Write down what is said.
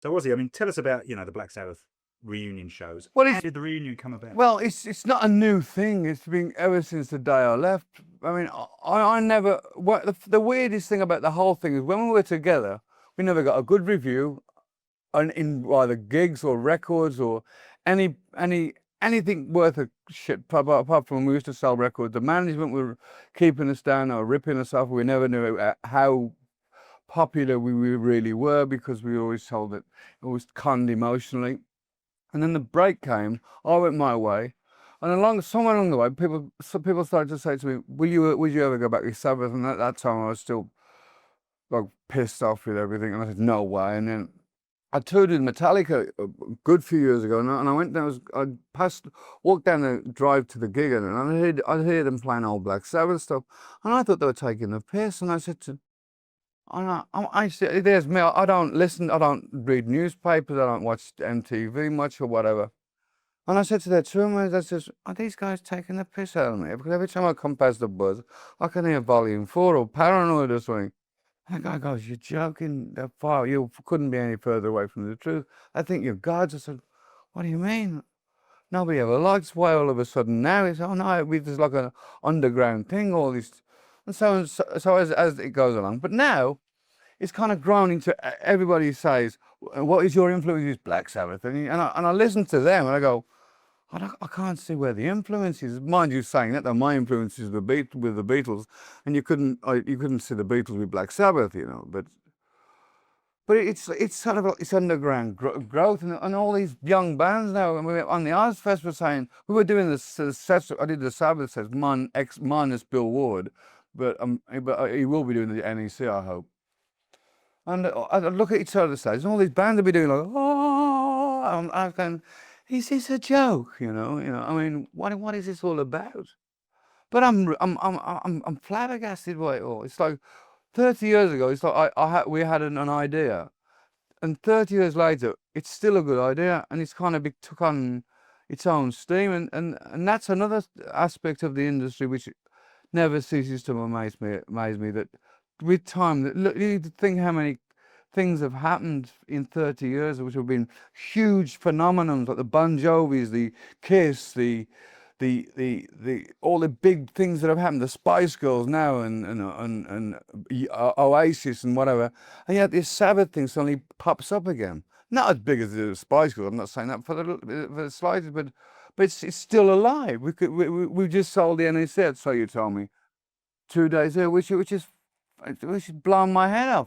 So, Ozzy, I mean, tell us about, the Black Sabbath reunion shows. Well, How it's did the reunion come about? well, it's not a new thing. It's been ever since the day I left. I mean, I never. What the weirdest thing about the whole thing is when we were together, we never got a good review on in either gigs or records or anything worth a shit. Apart from when we used to sell records, the management were keeping us down or ripping us off. We never knew how popular we really were because we always told it always conned emotionally. And then the break came. I went my way, and somewhere along the way, people started to say to me, would you ever go back to Sabbath?" And at that time, I was still like pissed off with everything, and I said, "No way." And then I toured with Metallica a good few years ago, and I went down. Walked down the drive to the gig, and I'd hear them playing old Black Sabbath stuff, and I thought they were taking the piss. And I said to I see, there's me. I don't listen. I don't read newspapers. I don't watch MTV much or whatever. And I said to that tour I says, "Are these guys taking the piss out of me?" Because every time I come past the buzz, I can hear Volume 4 or Paranoid or something. And the guy goes, "You're joking? That far? You couldn't be any further away from the truth. I think you're gods." I said, "What do you mean? Nobody ever likes why all of a sudden now it's, oh no, there's like an underground thing, all this." And so as it goes along. But now, it's kind of grown into everybody says, "What is your influence?" Is Black Sabbath, and I listen to them and I go, I can't see where the influence is. Mind you, saying that, though, my influence is with the Beatles, and you couldn't see the Beatles with Black Sabbath, But it's sort of it's underground growth, and all these young bands now. And we were on the Ozfest were saying we were doing the sets. I did the Sabbath sets, minus Bill Ward, but he will be doing the NEC, I hope. And I look at each other stage, and all these bands will be doing like, oh, I'm going, is this a joke? I mean, what is this all about? But I'm flabbergasted by it all. It's like 30 years ago. It's like we had an idea, and 30 years later, it's still a good idea, and it's kind of took on its own steam, and that's another aspect of the industry which never ceases to amaze me that with time, look, you need to think how many things have happened in 30 years which have been huge phenomenons, like the Bon Jovis, the Kiss, the all the big things that have happened, the Spice Girls now, and Oasis and whatever, and yet this Sabbath thing suddenly pops up again. Not as big as the Spice Girls. I'm not saying that for the slightest, but it's still alive. We just sold the NEC, so you told me, 2 days there, which is blowing my head off.